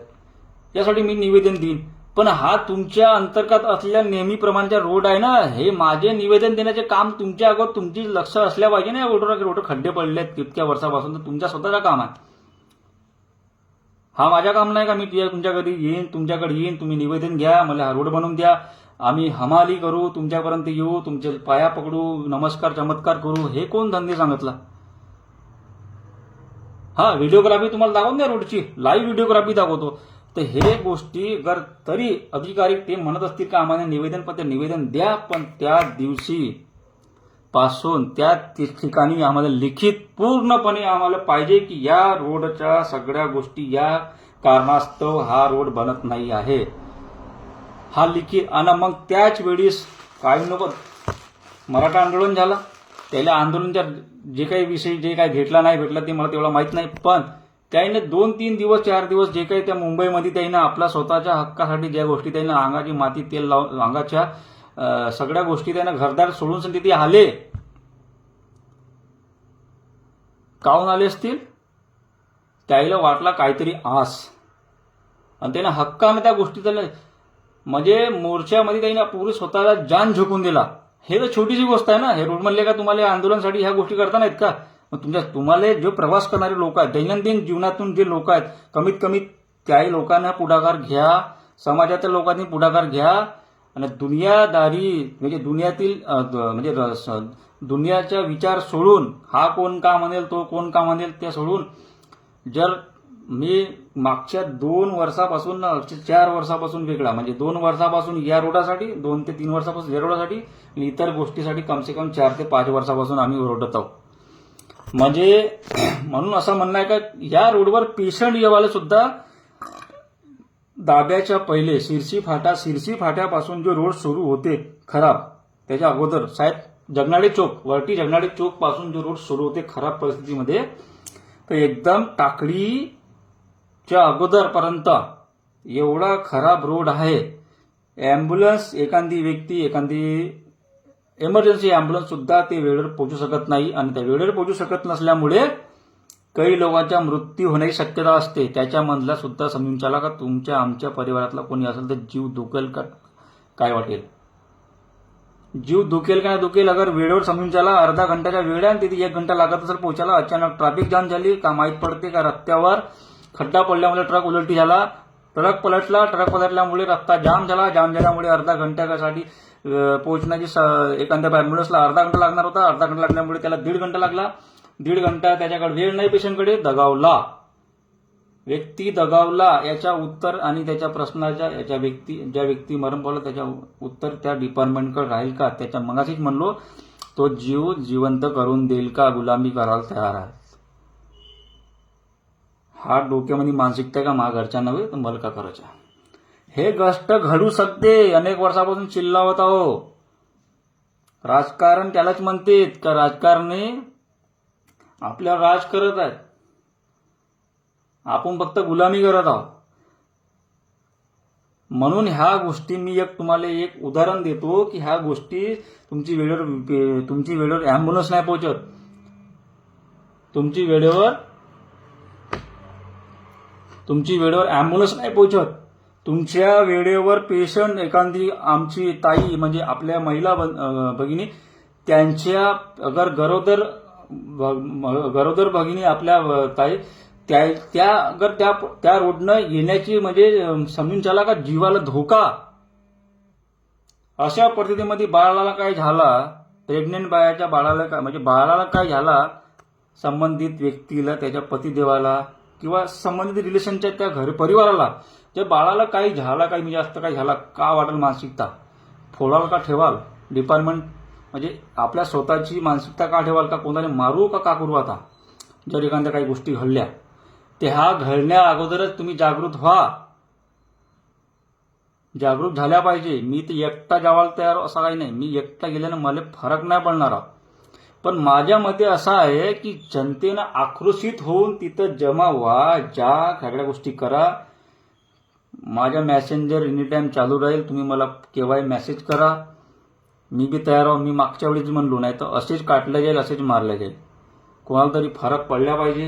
यासाठी मी निवेदन देईन. पण हा तुमच्या अंतर्गत असलेल्या नेहमीप्रमाणेचा रोड आहे ना, हे माझे निवेदन देण्याचे काम तुमच्या अगोदर तुमची लक्ष असल्या पाहिजे ना. रोड खड्डे पडले आहेत तितक्या वर्षापासून, तर तुमच्या स्वतःचं काम आहे. हा माझ्या काम नाही का मी तुमच्याकडे येईन, तुम्ही निवेदन घ्या, मला हा रोड बनवून द्या, आम्ही हमाली करू, तुमच्यापर्यंत येऊ, तुमचे पाया पकडू, नमस्कार चमत्कार करू. हे कोण धंदे सांगितला? हा व्हिडिओग्राफी तुम्हाला दाखवून द्या, रोडची लाईव्ह व्हिडिओग्राफी दाखवतो. तर हे गोष्टी जर तरी अधिकारी ते म्हणत असतील का आम्हाला निवेदन द्या, पण त्या दिवशी पासून त्या ठिकाणी आम्हाला लिखित पूर्णपणे आम्हाला पाहिजे की या रोडच्या सगळ्या गोष्टी या कारणास्तव हा रोड बनत नाही आहे, हा लिखित. आणि मग त्याच वेळीस काय नको मराठा आंदोलन झालं, त्याला आंदोलनच्या जे काही विषय जे काही भेटला ते मला तेवढा माहित नाही. पण त्याने 2-3 दिवस 4 दिवस जे काही त्या मुंबईमध्ये त्यानं आपल्या स्वतःच्या हक्कासाठी ज्या गोष्टी त्यानं अंगाची माती तेल लावून अंगाच्या सगळ्या गोष्टी त्यानं घरदार सोडून तिथे आले. काहून आले असतील? त्याला वाटला काहीतरी आस, आणि त्यानं हक्कानं त्या गोष्टी त्याला म्हणजे मोर्चामध्ये त्यानं पूर्ण स्वतःला जान झोकून दिला. हे तर छोटीशी गोष्ट आहे ना. हे रोड म्हणले का तुम्हाला आंदोलनासाठी ह्या गोष्टी करता नाहीत का? तुम्हाला जो प्रवास करणारे लोक आहेत, दैनंदिन जीवनातून जे लोक आहेत, कमीत कमी त्याही लोकांना पुढाकार घ्या, समाजाच्या लोकांनी पुढाकार घ्या. आणि दुनियादारी म्हणजे दुनियाचा विचार सोडून हा कोण का म्हणेल तो कोण का म्हणेल ते सोडून, जर मी मागच्या 2 वर्षापासून 4 वर्षापासून वेगळा म्हणजे 2 वर्षापासून या रोडासाठी, 2 ते 3 वर्षापासून या रोडासाठी आणि इतर गोष्टीसाठी कमसे कम 4 ते 5 वर्षापासून आम्ही ओरडत आहोत. म्हणजे म्हणून असं म्हणणं आहे का या रोडवर पेशंट येवाले सुद्धा दाब्याच्या पहिले शिरसी फाट्यापासून जो रोड सुरू होते खराब, त्याच्या अगोदर साहेब जगनाडे चौक पासून जो रोड सुरू होते खराब परिस्थितीमध्ये, तर एकदम टाकडीच्या अगोदरपर्यंत एवढा खराब रोड आहे. ॲम्ब्युलन्स एखादी इमर्जन्सी ॲम्ब्युलन्स सुद्धा ते वेळेवर पोहोचू शकत नाही. आणि त्या वेळेवर पोहोचू शकत नसल्यामुळे काही लोकांचा मृत्यू होण्याची शक्यता असते, त्याच्यामधला सुद्धा समजून चला का तुमच्या आमच्या परिवारातला कोणी असेल तर जीव दुखेल का काय वाटेल, जीव दुखेल का नाही दुखेल. अगर वेळेवर समजून चला, अर्धा घंटाच्या वेळ आहे तिथे 1 घंटा लागत असेल पोहोचायला, अचानक ट्रॅफिक जाम झाली का माहीत पडते का रस्त्यावर खड्डा पडल्यामुळे ट्रक उलटी झाला, ट्रक पलटल्यामुळे रस्ता जाम झाल्यामुळे अर्धा घंट्यासाठी पोहोचण्याची एखाद्या ॲम्ब्युलन्सला अर्धा घंटा लागणार होता, अर्धा घंटा लागल्यामुळे त्याला 1.5 घंटा लागला, 1.5 घंटा त्याच्याकडे वेळ नाही, पेशंटकडे दगावला, व्यक्ती दगावला. याच्या उत्तर आणि त्याच्या प्रश्नाच्या ज्या व्यक्ती मरण पावला त्याच्या उत्तर त्या डिपार्टमेंटकडे राहील का, त्याच्या मगाशीच म्हणलो तो जीव जिवंत करून देईल का, गुलामी करायला तयार आहे. हा डोक्यामध्ये मानसिकता का मा घरच्या नव्हे तर मला का करायचं. हे गोष्ट घडू शकते. अनेक वर्षापासून चिल्लावत आहो. राजकारण त्यालाच म्हणते का राजकारणी आपल्यावर राज करत आहेत, आपण फक्त गुलामी करत आहोत. म्हणून ह्या गोष्टी मी तुम्हाला एक उदाहरण देतो की ह्या गोष्टी तुमची वेळेवर ॲम्ब्युलन्स नाही पोहोचत, तुमची वेळेवर ॲम्ब्युलन्स नाही पोहोचत, तुमच्या वेळेवर पेशंट एखादी आमची ताई म्हणजे आपल्या महिला भगिनी त्यांच्या अगर गरोदर भगिनी आपल्या ताई त्या रोडनं येण्याची म्हणजे समजून चला का जीवाला धोका. अशा परिस्थितीमध्ये बाळाला काय झाला, प्रेग्नेंट बाळाच्या बाळाला काय झाला, संबंधित व्यक्तीला त्याच्या पतिदेवाला किंवा संबंधित रिलेशनच्या त्या परिवाराला त्या बाळाला काही झाला, काही म्हणजे जास्त काही झाला का वाटेल मानसिकता, फोडाल का ठेवाल डिपार्टमेंट, म्हणजे आपल्या स्वतःची मानसिकता का ठेवाल का कोणाला मारू का करू. आता जर एखाद्या काही गोष्टी घडल्या ते ह्या घडण्या अगोदरच तुम्ही जागृत झाल्या पाहिजे. मी तर एकटा जावायला तयार असं काही नाही, मी एकटा गेल्यानं मला फरक नाही पडणार. पण माझ्या मते असं आहे की जनतेनं आक्रोशित होऊन तिथं जमा व्हा, ज्या सगळ्या गोष्टी करा. माझ्या मेसेंजर एनी टाइम चालू राहील, तुम्ही मला केव्हाही मेसेज करा, मी बी तयार आहो. मी मागच्या वेळेस म्हणलो नाही तर असेच काटलं जाईल, असेच मारलं जाईल. कोणाला तरी फरक पडला पाहिजे,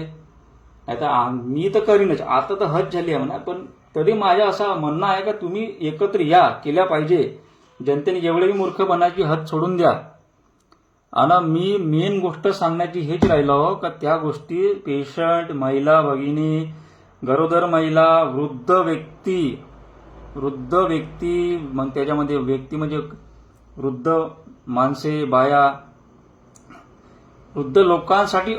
नाही तर मी तर करीनच. आता तर हद झाली आहे म्हणा, पण तरी माझं असं म्हणणं आहे का तुम्ही एकत्र या, केल्या पाहिजे. जनतेने जेवढे मूर्ख बनायची हद सोडून द्या. आणि मी मेन गोष्ट सांगण्याची हेच राहिलो का त्या गोष्टी पेशंट, महिला भगिनी, गरोदर महिला, वृद्ध व्यक्ती मग त्याच्यामध्ये व्यक्ती म्हणजे वृद्ध माणसे, बाया, वृद्ध लोकांसाठी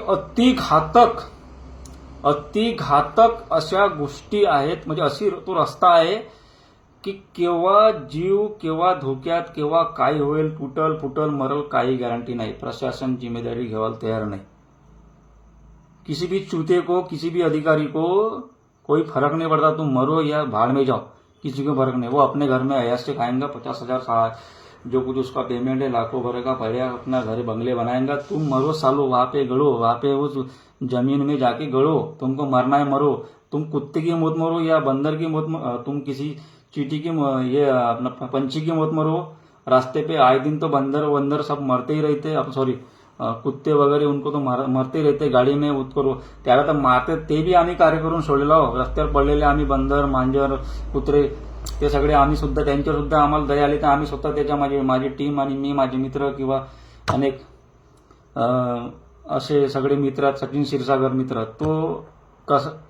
अति घातक अशा गोष्टी आहेत. म्हणजे अशी तो रस्ता आहे की केव्हा जीव, केव्हा धोक्यात, केव्हा काय होईल, फुटल मरल, काही गॅरंटी नाही. प्रशासन जिम्मेदारी घ्यायला तयार नाही. किसी भी चूते को, किसी भी अधिकारी को कोई फर्क नहीं पड़ता. तुम मरो या भाड़ में जाओ, किसी को फर्क नहीं. वो अपने घर में अयास से खाएंगा, 50,000 जो कुछ उसका पेमेंट है लाखों भर का पड़ेगा, अपना घर बंगले बनाएंगा. तुम मरो सालो, वहां पे गड़ो, वहां पे उस जमीन में जाके गड़ो. तुमको मरना है मरो, तुम कुत्ते की मौत मरो या बंदर की मौत, तुम किसी चींटी की ये अपना पंछी की मौत मरो. रास्ते पे आए दिन तो बंदर सब मरते ही रहते. सॉरी, कुत्ते वगैरे उनको तो मरते रहते गाडी में उतरो. त्याला तर मारते, ते बी आम्ही कार्य करून सोडलेलो. रस्त्यावर पडलेले आम्ही बंदर, मांजर, कुत्रे ते सगळे आम्ही सुद्धा, त्यांच्यावर सुद्धा आम्हाला दया आली तर आम्ही स्वतः त्याच्या माझी टीम आणि मी, माझे मित्र किंवा अनेक असे सगळे मित्र, सचिन क्षीरसागर मित्र, तो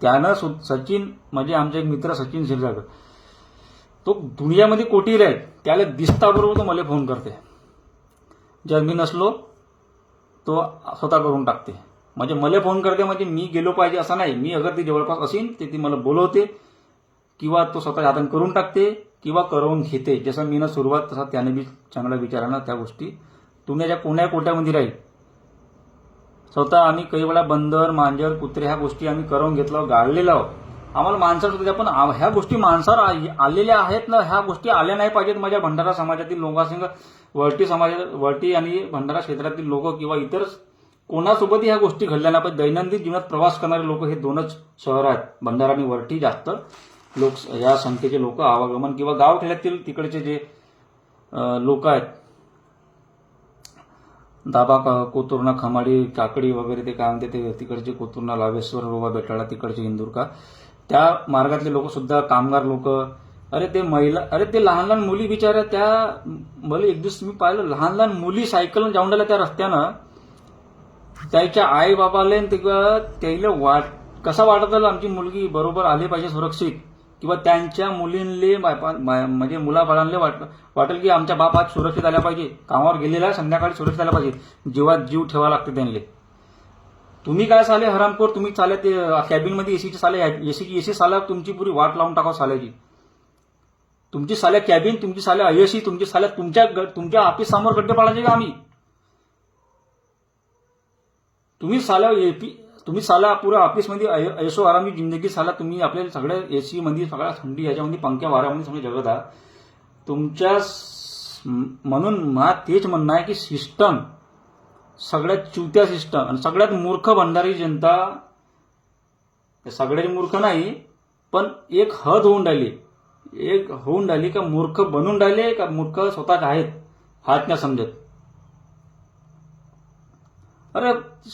त्यानं सचिन म्हणजे आमचे एक मित्र सचिन क्षीरसागर, तो दुनियामध्ये कोटी राहील, त्याला दिसताबरोबर तो मला फोन करते. जर मी नसलो तो स्वतः करून टाकते. म्हणजे मला फोन करते म्हणजे मी गेलो पाहिजे असं नाही. मी अगर ती जवळपास असेल ते ती मला बोलवते किंवा तो स्वतः हाताने करून टाकते किंवा करवून घेते. जसं मी ना सुरुवात तसा त्याने बी चांगल्या विचारानं त्या गोष्टी तुम्ही कोण्यामध्ये राहील. स्वतः आम्ही काही वेळा बंदर, मांजर, कुत्रे ह्या गोष्टी आम्ही करवून घेतलो, गाळलेलो आहोत. आम्हाला माणसावर सुद्धा, पण ह्या गोष्टी माणसावर आलेल्या आहेत ना, ह्या गोष्टी आल्या नाही पाहिजेत. माझ्या भंडारा समाजातील लोकांसंग, वळटी आणि भंडारा क्षेत्रातील लोक किंवा इतर कोणासोबतही ह्या गोष्टी घडल्या नाही पाहिजे. दैनंदिन जीवनात प्रवास करणारे लोक हे दोनच शहर आहेत, भंडारा आणि वळटी. जास्त लोक या संख्येचे लोक आवागमन किंवा गावखेड्यातील तिकडचे जे लोक आहेत दाबा कोतुर्णा खमाडी काकडी वगैरे ते काय म्हणते ते तिकडचे कोतुर्णा लावेश्वर रोबा बेटाळा तिकडचे इंदूरका त्या मार्गातले लोक सुद्धा कामगार लोक अरे ते महिला अरे ते लहान लहान मुली बिचाऱ्या त्या मला एक दिवस मी पाहिलं लहान लहान मुली सायकलनं जाऊन राहिल्या त्या रस्त्यानं त्याच्या आई बाबाले त्याला कसा वाटत आमची मुलगी बरोबर आली पाहिजे सुरक्षित किंवा त्यांच्या मुलींले म्हणजे मुलाबाळांले वाटेल की आमच्या बाप आज सुरक्षित आल्या पाहिजे कामावर गेलेला संध्याकाळी सुरक्षित आल्या पाहिजे जीवात जीव ठेवा लागते त्यांना तुम्ही काय साले हरामखोर तुम्ही चाले ते कॅबिनमध्ये एसीची साले एसी साला तुमची पुरी वाट लावून टाकाव साल्याची तुमची साल्या कॅबिन तुमची साल्या अयशी तुमची साल्या तुमच्या ऑफिस समोर गड्डे पाडायचे का आम्ही तुम्ही साला पुऱ्या ऑफिसमध्ये ऐशो आरामी जिंदगी साला तुम्ही आपल्या सगळ्या एसी मध्ये सगळ्या थंडी याच्यामध्ये पंख्या वाऱ्यामध्ये सगळे जगत आहात तुमच्या म्हणून मला तेच म्हणणं आहे की सिस्टम सगळ्यात चुत्या सिस्टम आणि सगळ्यात मूर्ख भंडारी जनता सगळ्यात मूर्ख नाही पण एक हद होऊन राहिली का मूर्ख बनून राहिले का मूर्ख स्वतःच आहेत हात नाही समजत अरे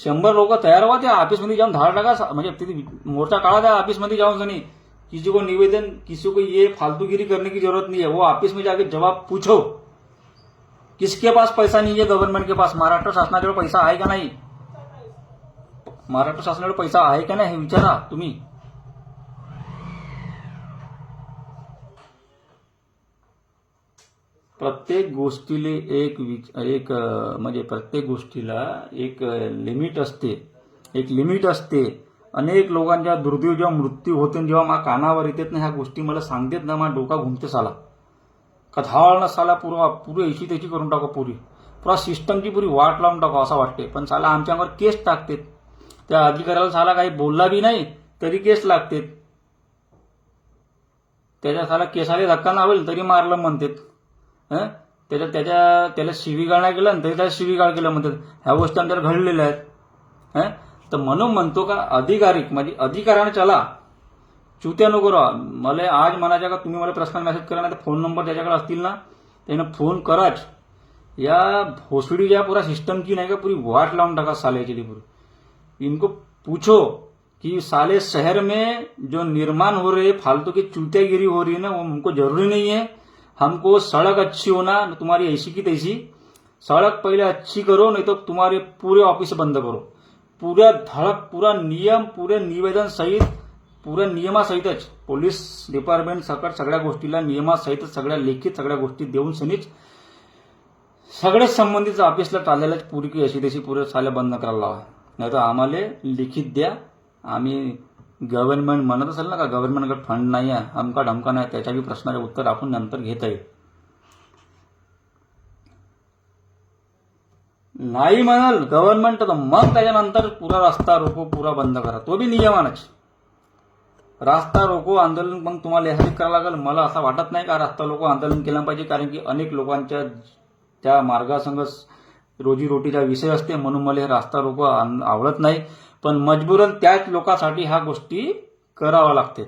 100 लोक तयार व्हा त्या ऑफिसमध्ये जाऊन धाड टाका म्हणजे तिथे मोर्चा काढा त्या ऑफिसमध्ये जाऊन सनी किसी को निवेदन किसी को ये फालतूगिरी करने की जरूरत नहीं है वो ऑफिस में जाके जवाब पूछो किसके पास पैसा नहीं है गवर्नमेंट के पास महाराष्ट्र शासनाकडे पैसा आहे का नाही महाराष्ट्र शासनाकडे पैसा आहे का नाही हे विचारा तुम्ही प्रत्येक गोष्टीला एक म्हणजे प्रत्येक गोष्टीला एक लिमिट असते अनेक लोकांच्या दुर्दैव जेव्हा मृत्यू होते जेव्हा मा कानावर येतात ना ह्या गोष्टी मला सांगतेत ना मा डोका घुमते साला कथाळ ना साला पुरी ऐशी त्याची करून टाको पुरा सिस्टमची पुरी वाट लावून टाको असं वाटते पण साला आमच्यावर केस टाकतेत त्या अधिकाऱ्याला साला काही बोलला बी नाही तरी केस लागतेत त्याच्या साला केसाला धक्का ना होईल तरी मारलं म्हणतात त्याला शिवीगाळ नाही केलं तरी त्याला शिवीगाळ केलं म्हणतात ह्या गोष्टी आमच्यावर घडलेल्या आहेत तर म्हणून म्हणतो का म्हणजे अधिकाराने चला चुत्या नको राहा मला आज म्हणायचं का तुम्ही मला पर्सनल मेसेज करा नाही तर फोन नंबर त्याच्याकडे असतील ना त्यानं फोन कराच या भोसडी या पूरा सिस्टम की नहीं का पूरी वाट लावून टाका साले की पूरी इनको पूछो कि साले शहर में जो निर्माण हो रहे फालतू की चूतियागिरी हो रही है ना वो हमको जरूरी नहीं है हमको सड़क अच्छी होना तुम्हारी ऐसी की तैसी सड़क पहले अच्छी करो नहीं तो तुम्हारे पूरे ऑफिस बंद करो पूरा धड़क पूरा नियम पूरे निवेदन सहित पूऱ्या नियमासहितच पोलीस डिपार्टमेंट सकट सगळ्या गोष्टीला नियमासहित सगळ्या लेखित सगळ्या गोष्टी देऊन सनीच सगळेच संबंधित ऑफिसला चाललेल्याच पुरी की अशी तशी पुरे साल्या बंद करायला लावा नाही तर आम्हाला लिखित द्या आम्ही गव्हर्नमेंट म्हणत असेल ना का गव्हर्नमेंटकडे फंड नाही आहे अमका ढमका नाही त्याच्या बी प्रश्नाचे उत्तर आपण नंतर घेता येईल नाही म्हणाल गव्हर्नमेंट तर मग त्याच्यानंतर पुरा रस्ता रोको पुरा बंद करा तो बी नियमानच रास्ता रोको आंदोलन मग तुम्हाला यासाठी करावं लागेल मला असं वाटत नाही का रास्ता रोको आंदोलन केलं पाहिजे कारण की अनेक लोकांच्या त्या मार्गासंग रोजीरोटीचा विषय असते म्हणून मला हे रास्ता रोको आवडत नाही पण मजबूरन त्याच लोकांसाठी ह्या गोष्टी कराव्या लागतात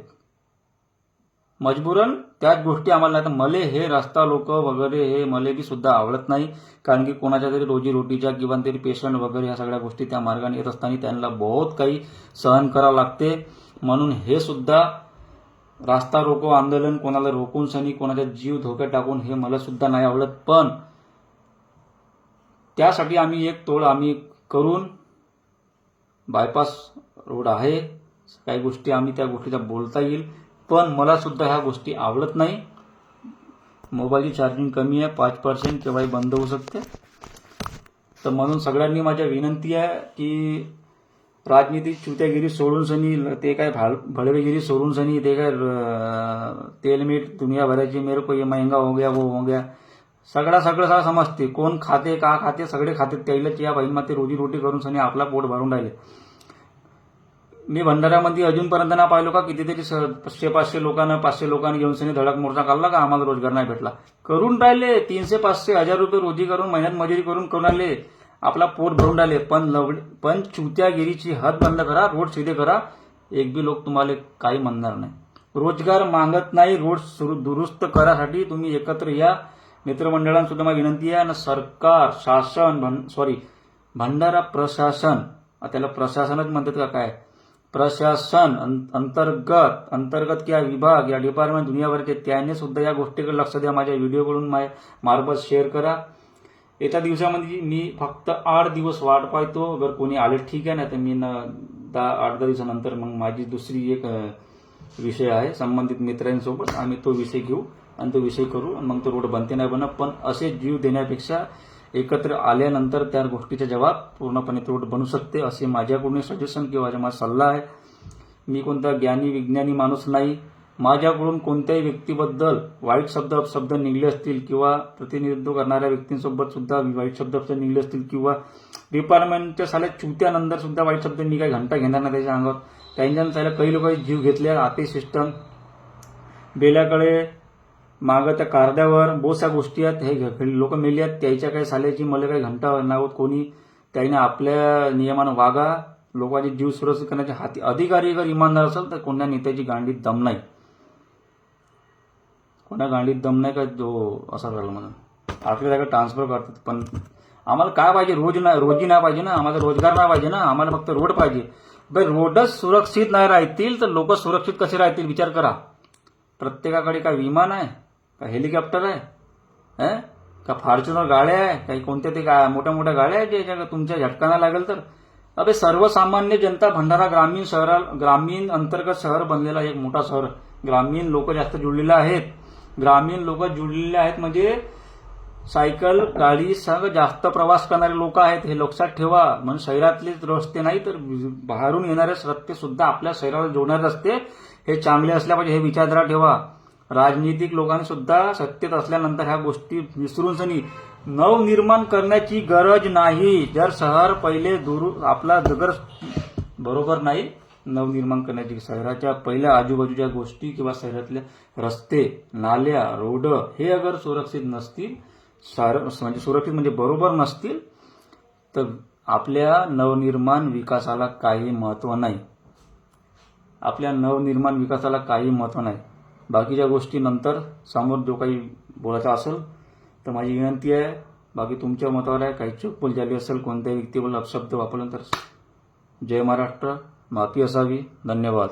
मजबूरन त्याच गोष्टी आम्हाला नाही तर मला हे रस्ता लोक वगैरे हे मला बी सुद्धा आवडत नाही कारण की कोणाच्या तरी रोजीरोटीच्या किंवा तरी पेशंट वगैरे ह्या सगळ्या गोष्टी त्या मार्गाने येत असताना त्यांना बहुत काही सहन करावं लागते म्हणून हे सुद्धा रास्ता रोको आंदोलन कोणाला रोखून सनी कोणाचा जीव धोक्यात टाकून हे मला सुद्धा नाही आवडत पण त्यासाठी आम्ही एक तोड आम्ही करून बायपास रोड आहे काही गोष्टी आम्ही त्या गोष्टीचा बोलता येईल पण मला सुद्धा ह्या गोष्टी आवडत नाही मोबाईलची चार्जिंग कमी आहे 5% केव्हाही बंद होऊ शकते तर म्हणून सगळ्यांनी माझ्या विनंती आहे की राजनीतिक चुत्यागिरी सोडून सनी ते काय भड़वेगिरी सोडून सनी ते काय तेल मीठ दुनिया भरायची मेरे को ये महंगा हो गया वो हो गया सगळं समजते कोण खाते का खाते सगळे खाते त्यालाच या बहीण ते रोजी रोटी करून सनी आपला पोट भरून राहिले मी भंडाऱ्यामध्ये अजूनपर्यंत ना पाहिलो का कितीतरी 500 लोकांना घेऊन सनी धडक मोर्चा काढला का आम्हाला रोजगार नाही भेटला करून राहिले 300-500 हजार रुपये रोजी करून महिन्यात मजुरी करून राहिले आपला पोट भरून राहिले पण चुत्यागिरीची हद बंद करा रोड सीधे करा एक बी लोक तुम्हाला काही म्हणणार नाही रोजगार मागत नाही रोड दुरुस्त करासाठी तुम्ही एकत्र या मित्रमंडळांना सुद्धा माझी विनंती आहे आणि सरकार शासन भंडारा प्रशासन, त्याला प्रशासनच म्हणतात का काय, प्रशासन अंतर्गत किंवा विभाग या डिपार्टमेंट दुनियाभरचे, त्याने सुद्धा या गोष्टीकडे लक्ष द्या. माझ्या व्हिडिओकडून मार्फत शेअर करा. येत्या दिवसामध्ये मी फक्त 8 दिवस वाट पाहतो. अगर कोणी आले ठीक आहे, ना तर मी 8-10 दिवसानंतर मग माझी दुसरी एक विषय आहे संबंधित मित्रांसोबत, आम्ही तो विषय घेऊ आणि तो विषय करू. मग तो रोड बनते नाही बनत, पण असे जीव देण्यापेक्षा एकत्र आल्यानंतर त्या गोष्टीचा जवाब पूर्णपणे रोड बनू शकते, असे माझ्याकडून सजेशन किंवा माझा सल्ला आहे. मी कोणता ज्ञानी विज्ञानी माणूस नाही. माझ्याकडून कोणत्याही व्यक्तीबद्दल वाईट शब्द निघले असतील किंवा प्रतिनिधित्व करणाऱ्या व्यक्तींसोबत सुद्धा वाईट शब्द निघले असतील किंवा डिपार्टमेंटच्या साल्या चुत्यानंतर सुद्धा वाईट शब्द निघाय घंटा घेणार नाही त्याच्या अंगावर. त्यांच्यानं साल्या काही लोक जीव घेतले. आते सिस्टम बेल्याकडे मागं त्या कारद्यावर बोसा गोष्टी आहेत. हे लोक मेली आहेत, त्याच्या काही साल्याची मला काही घंटा नावत कोणी. त्याने आपल्या नियमानं वागा. लोकांचे जीव सुरक्षित करण्याच्या हाती अधिकारी जर इमानदार असेल तर कोणत्या नेत्याची गांडीत दम नाही. कोणा गांडीत दम नाही का जो असा झाला म्हणून आपल्या जागा ट्रान्सफर करतात. पण आम्हाला काय पाहिजे, रोजी नाही पाहिजे ना, आम्हाला रोजगार नाही पाहिजे ना, आम्हाला फक्त रोड पाहिजे. भाई रोडच सुरक्षित नाही राहतील तर लोक सुरक्षित कसे राहतील विचार करा. प्रत्येकाकडे काय विमान आहे का, हेलिकॉप्टर आहे का, फॉर्च्युनर गाड्या आहे, काही कोणत्या ते काय मोठ्या मोठ्या गाड्या आहेत ज्याच्या तुमच्या झटकाना लागेल तर. अबे सर्वसामान्य जनता भंडारा ग्रामीण अंतर्गत शहर बनलेला एक मोठा शहर. ग्रामीण लोक जास्त जुळलेले आहेत. ग्रामीण लोक जुळलेले आहेत म्हणजे सायकल गाडी सह जास्त प्रवास करणारे लोक आहेत, हे लक्षात ठेवा. म्हणून शहरातलेच रस्ते नाही तर बाहेरून येणारे रस्ते सुद्धा आपल्या शहराला जोडणारे रस्ते हे चांगले असल्या पाहिजे, हे विचारधारा ठेवा. राजनीतिक लोकांनी सुद्धा सत्तेत असल्यानंतर ह्या गोष्टी विसरून सनी नवनिर्माण करण्याची गरज नाही. जर शहर पहिले आपला जगर बरोबर नाही नवनिर्माण करण्याची, शहराच्या पहिल्या आजूबाजूच्या गोष्टी किंवा शहरातले रस्ते नाल्या रोड हे अगर सुरक्षित नसतील, म्हणजे सुरक्षित म्हणजे बरोबर नसतील तर आपल्या नवनिर्माण विकासाला काही महत्व नाही. आपल्या नवनिर्माण विकासाला काही महत्व नाही. बाकीच्या गोष्टी नंतर समोर जो काही बोलायचा असेल तर माझी विनंती आहे. बाकी तुमच्या मतावर आहे. काही चूक झाली असेल, कोणत्याही व्यक्तीबद्दल अपशब्द वापरला तर जय महाराष्ट्र, माफी असावी. धन्यवाद.